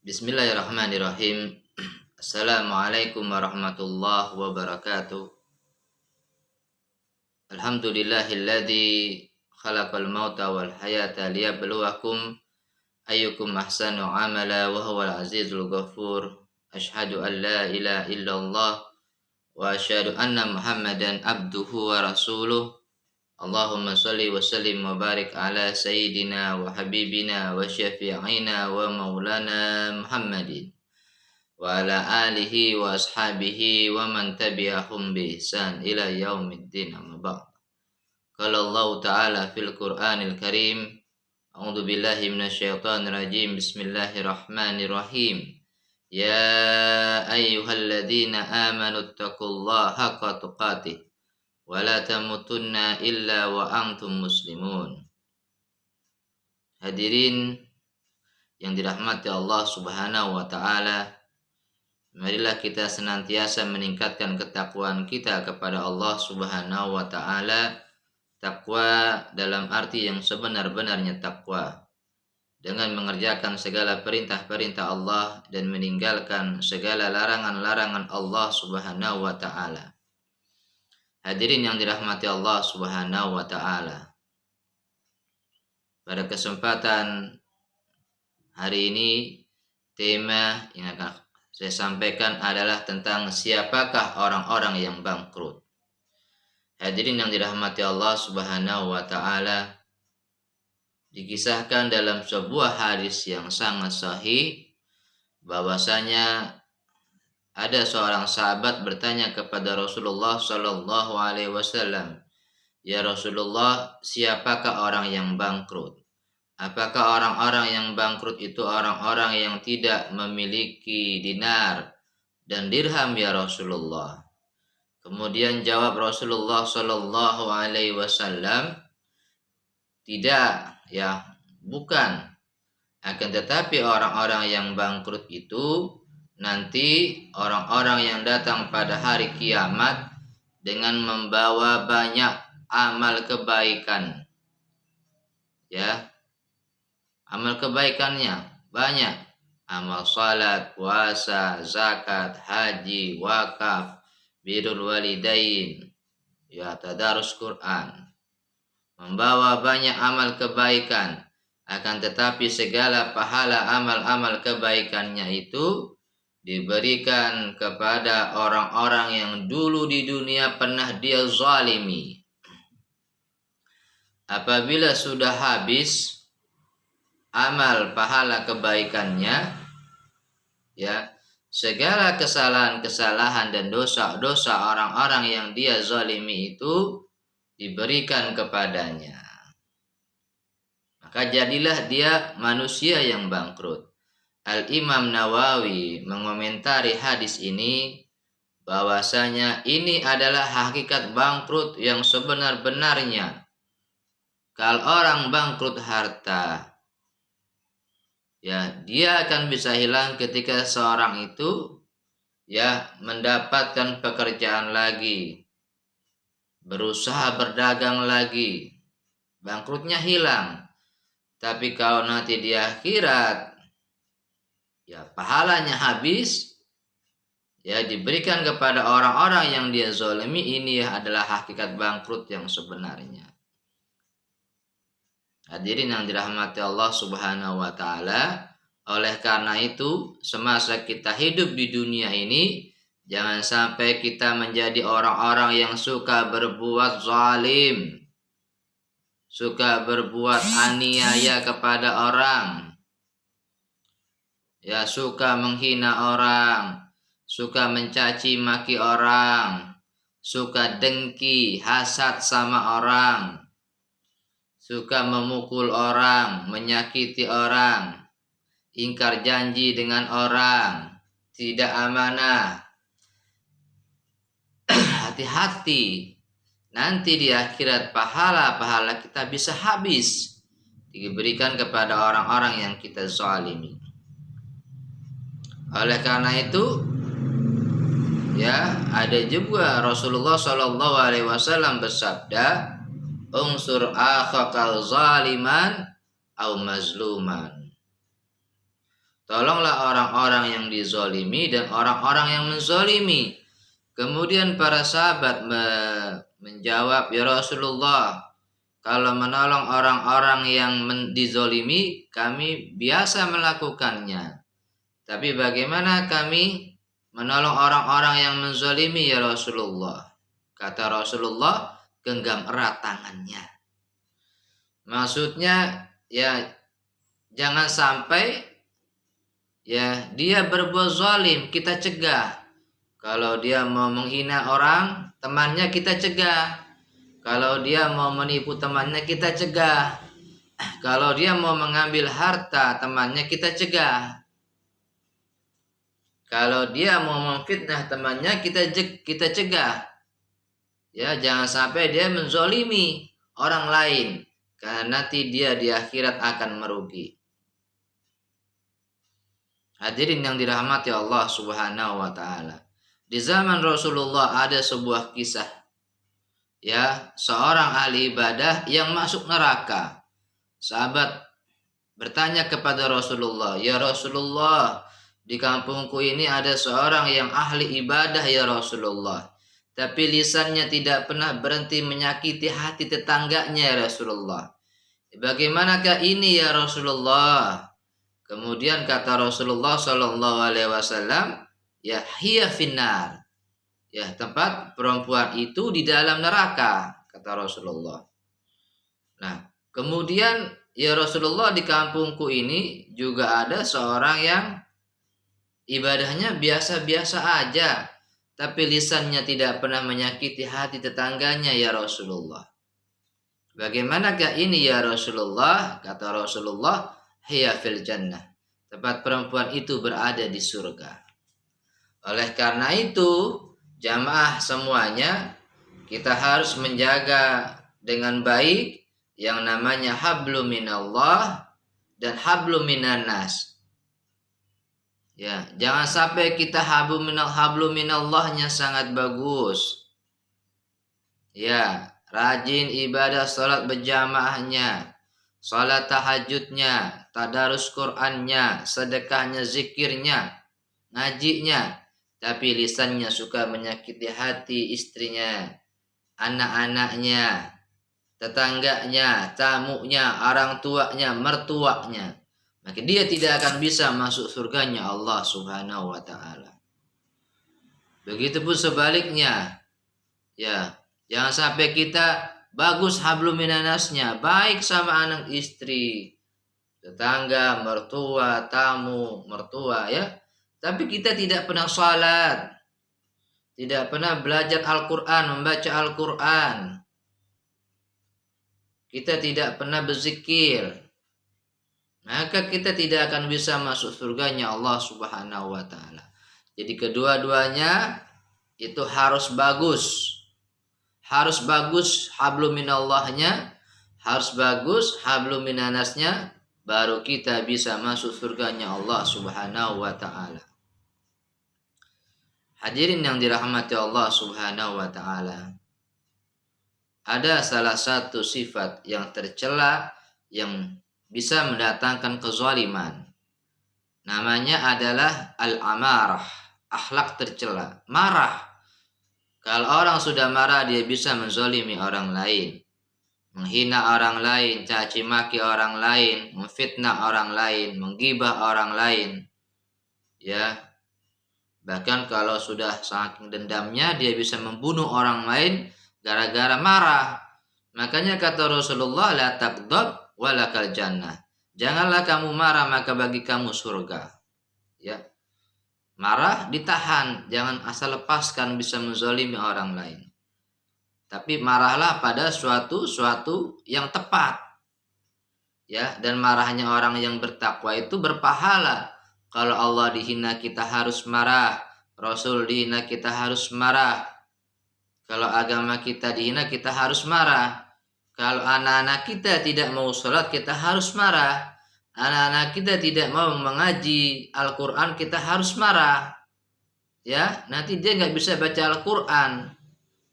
Bismillahirrahmanirrahim. Assalamualaikum warahmatullahi wabarakatuh. Alhamdulillahilladzi khalaqal mauta wal hayata liyabluwakum ayyukum ahsanu amala wa huwal azizul ghafur. Asyhadu an la ilaha illallah wa asyhadu anna Muhammadan abduhu wa rasuluh. Allahumma shalli wa sallim wa barik ala sayyidina wa habibina wa syafi'ina wa maulana Muhammadin wa ala alihi wa ashabihi wa man tabi'ahum bi ihsan ila yaumiddin, amma ba'd. Qala Allah ta'ala fil Qur'anil Karim, a'udzu billahi minasyaitonir rajim. Bismillahirrahmanirrahim. Ya ayyuhalladzina amanu taqullaha haqqa tuqatih wa la tamutunna illa wa antum muslimun. Hadirin yang dirahmati Allah Subhanahu wa taala, marilah kita senantiasa meningkatkan ketakwaan kita kepada Allah Subhanahu wa taala. Takwa dalam arti yang sebenar-benarnya takwa, dengan mengerjakan segala perintah-perintah Allah dan meninggalkan segala larangan-larangan Allah Subhanahu wa taala. Hadirin yang dirahmati Allah Subhanahu wa taala, pada kesempatan hari ini tema yang akan saya sampaikan adalah tentang siapakah orang-orang yang bangkrut. Hadirin yang dirahmati Allah Subhanahu wa taala, dikisahkan dalam sebuah hadis yang sangat sahih bahwasanya ada seorang sahabat bertanya kepada Rasulullah Shallallahu Alaihi Wasallam, "Ya Rasulullah, siapakah orang yang bangkrut? Apakah orang-orang yang bangkrut itu orang-orang yang tidak memiliki dinar dan dirham, ya Rasulullah?" Kemudian jawab Rasulullah Shallallahu Alaihi Wasallam, "Tidak, ya, bukan. Akan tetapi orang-orang yang bangkrut itu nanti orang-orang yang datang pada hari kiamat dengan membawa banyak amal kebaikan. Ya, amal kebaikannya banyak. Amal salat, puasa, zakat, haji, wakaf, birrul walidain, ya, tadarus Quran. Membawa banyak amal kebaikan. Akan tetapi segala pahala amal-amal kebaikannya itu diberikan kepada orang-orang yang dulu di dunia pernah dia zalimi. Apabila sudah habis amal pahala kebaikannya, ya, segala kesalahan-kesalahan dan dosa-dosa orang-orang yang dia zalimi itu diberikan kepadanya. Maka jadilah dia manusia yang bangkrut. Al-Imam Nawawi mengomentari hadis ini bahwasanya ini adalah hakikat bangkrut yang sebenar-benarnya. Kalau orang bangkrut harta, ya, dia akan bisa hilang ketika seorang itu, ya, mendapatkan pekerjaan lagi, berusaha berdagang lagi, bangkrutnya hilang. Tapi kalau nanti di akhirat, ya, pahalanya habis, ya, diberikan kepada orang-orang yang dia zalimi, ini adalah hakikat bangkrut yang sebenarnya. Hadirin yang dirahmati Allah Subhanahu wa taala, oleh karena itu semasa kita hidup di dunia ini, jangan sampai kita menjadi orang-orang yang suka berbuat zalim, suka berbuat aniaya kepada orang, ya, suka menghina orang, suka mencaci maki orang, suka dengki, hasad sama orang, suka memukul orang, menyakiti orang, ingkar janji dengan orang, tidak amanah. Hati-hati, nanti di akhirat pahala-pahala kita bisa habis, diberikan kepada orang-orang yang kita zalimi. Oleh karena itu, ya, ada juga Rasulullah Shallallahu Alaihi Wasallam bersabda, "Unsur akhakal zaliman au mazluman." Tolonglah orang-orang yang dizolimi dan orang-orang yang menzolimi. Kemudian para sahabat menjawab, ya Rasulullah, kalau menolong orang-orang yang dizolimi, kami biasa melakukannya. Tapi bagaimana kami menolong orang-orang yang menzolimi ya Rasulullah? Kata Rasulullah, genggam erat tangannya. Maksudnya ya jangan sampai ya dia berbuat zalim, kita cegah. Kalau dia mau menghina orang, temannya kita cegah. Kalau dia mau menipu temannya, kita cegah. Kalau dia mau mengambil harta temannya, kita cegah. Kalau dia mau memfitnah temannya, kita cegah. Ya, jangan sampai dia menzolimi orang lain, karena nanti dia di akhirat akan merugi. Hadirin yang dirahmati Allah Subhanahu wa taala. Di zaman Rasulullah ada sebuah kisah, ya, seorang ahli ibadah yang masuk neraka. Sahabat bertanya kepada Rasulullah, "Ya Rasulullah, di kampungku ini ada seorang yang ahli ibadah ya Rasulullah, tapi lisannya tidak pernah berhenti menyakiti hati tetangganya ya Rasulullah. Bagaimanakah ini ya Rasulullah?" Kemudian kata Rasulullah Shallallahu Alaihi Wasallam, ya hiya finnar, ya tempat perempuan itu di dalam neraka, kata Rasulullah. Nah, kemudian ya Rasulullah, di kampungku ini juga ada seorang yang ibadahnya biasa-biasa aja, tapi lisannya tidak pernah menyakiti hati tetangganya ya Rasulullah. Bagaimanakah ini ya Rasulullah? Kata Rasulullah, hiya fil jannah, tempat perempuan itu berada di surga. Oleh karena itu, jamaah semuanya, kita harus menjaga dengan baik yang namanya hablum minallah dan hablum minannas. Ya, jangan sampai kita hablum minallahnya sangat bagus. Ya, rajin ibadah salat berjamaahnya, salat tahajudnya, tadarus Qur'annya, sedekahnya, zikirnya, ngajinya, tapi lisannya suka menyakiti hati istrinya, anak-anaknya, tetangganya, tamunya, orang tuanya, mertuanya, maka dia tidak akan bisa masuk surganya Allah Subhanahu wa taala. Begitupun sebaliknya. Ya, jangan sampai kita bagus hablum minannasnya, baik sama anak istri, tetangga, mertua, tamu, mertua ya. Tapi kita tidak pernah salat, tidak pernah belajar Al-Quran, membaca Al-Quran. Kita tidak pernah berzikir. Maka kita tidak akan bisa masuk surganya Allah Subhanahu wa taala. Jadi kedua-duanya itu harus bagus. Harus bagus hablum minallahnya, harus bagus hablum minannasnya, baru kita bisa masuk surganya Allah Subhanahu wa taala. Hadirin yang dirahmati Allah Subhanahu wa taala. Ada salah satu sifat yang tercela yang bisa mendatangkan kezaliman. Namanya adalah al-amarah, akhlak tercela, marah. Kalau orang sudah marah, dia bisa menzalimi orang lain, menghina orang lain, caci maki orang lain, memfitnah orang lain, menggibah orang lain. Ya. Bahkan kalau sudah saking dendamnya, dia bisa membunuh orang lain gara-gara marah. Makanya kata Rasulullah, la taghdab walakal jannah. Janganlah kamu marah, maka bagi kamu surga. Ya. Marah ditahan, jangan asal lepaskan bisa menzalimi orang lain. Tapi marahlah pada suatu yang tepat. Ya, dan marahnya orang yang bertakwa itu berpahala. Kalau Allah dihina kita harus marah, Rasul dihina kita harus marah. Kalau agama kita dihina kita harus marah. Kalau anak-anak kita tidak mau sholat kita harus marah. Anak-anak kita tidak mau mengaji Al-Quran kita harus marah. Ya, nanti dia nggak bisa baca Al-Quran.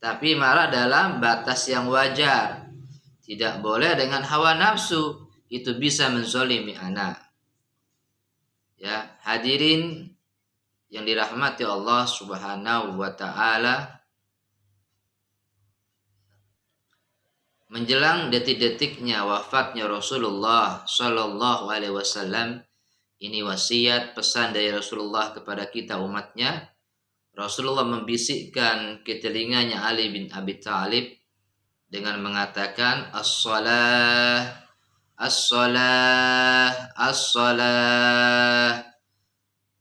Tapi marah dalam batas yang wajar. Tidak boleh dengan hawa nafsu. Itu bisa menzalimi anak. Ya, hadirin yang dirahmati Allah Subhanahu wa taala, menjelang detik-detiknya wafatnya Rasulullah Shallallahu alaihi wasallam, ini wasiat pesan dari Rasulullah kepada kita umatnya. Rasulullah membisikkan ke telinganya Ali bin Abi Thalib dengan mengatakan as-salah, as-salah, as-salah.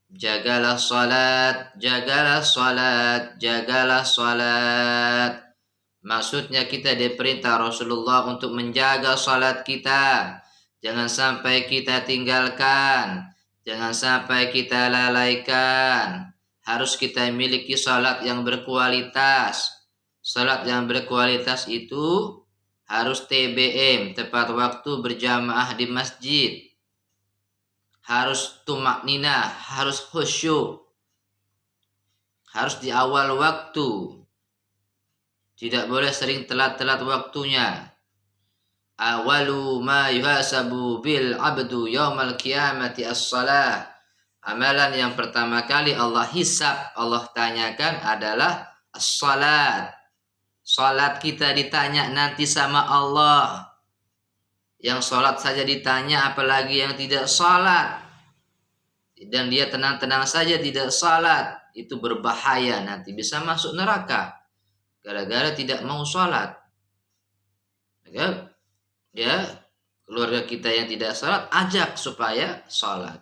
Jagalah salat, jagalah salat, jagalah salat. Maksudnya kita diperintah Rasulullah untuk menjaga salat kita. Jangan sampai kita tinggalkan, jangan sampai kita lalaikan. Harus kita miliki salat yang berkualitas. Salat yang berkualitas itu harus TBM, tepat waktu berjamaah di masjid. Harus tumak nina, harus khusyuk, harus di awal waktu, tidak boleh sering telat-telat waktunya. Awalu ma yuhasabu bil abdu yaumal qiyamati as-salah. Amalan yang pertama kali Allah hisab, Allah tanyakan adalah as-salat. Salat kita ditanya nanti sama Allah. Yang salat saja ditanya, apalagi yang tidak salat. Dan dia tenang-tenang saja tidak salat, itu berbahaya, nanti bisa masuk neraka gara-gara tidak mau salat. Ya, keluarga kita yang tidak salat, ajak supaya salat.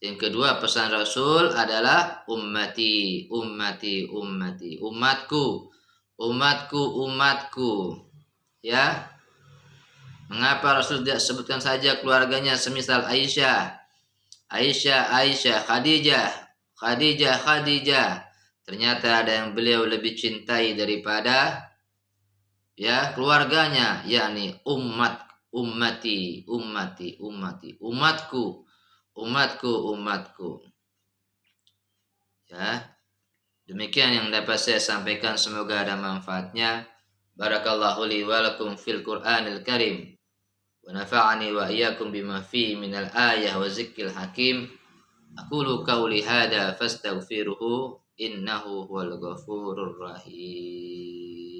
Yang kedua, pesan Rasul adalah ummati, ummati, ummati, umatku, umatku, umatku. Ya, mengapa Rasul tidak sebutkan saja keluarganya, semisal Aisyah, Khadijah. Ternyata ada yang beliau lebih cintai daripada keluarganya, yakni ummati, umatku. Ya, demikian yang dapat saya sampaikan, semoga ada manfaatnya. Barakallahu li wa lakum fil Qur'anil Karim. Wa nafa'ani wa iyyakum bima fihi minal ayah wa zikril hakim. Aqulu qawli hadza fastaghfiruhu innahu huwal ghafurur rahim.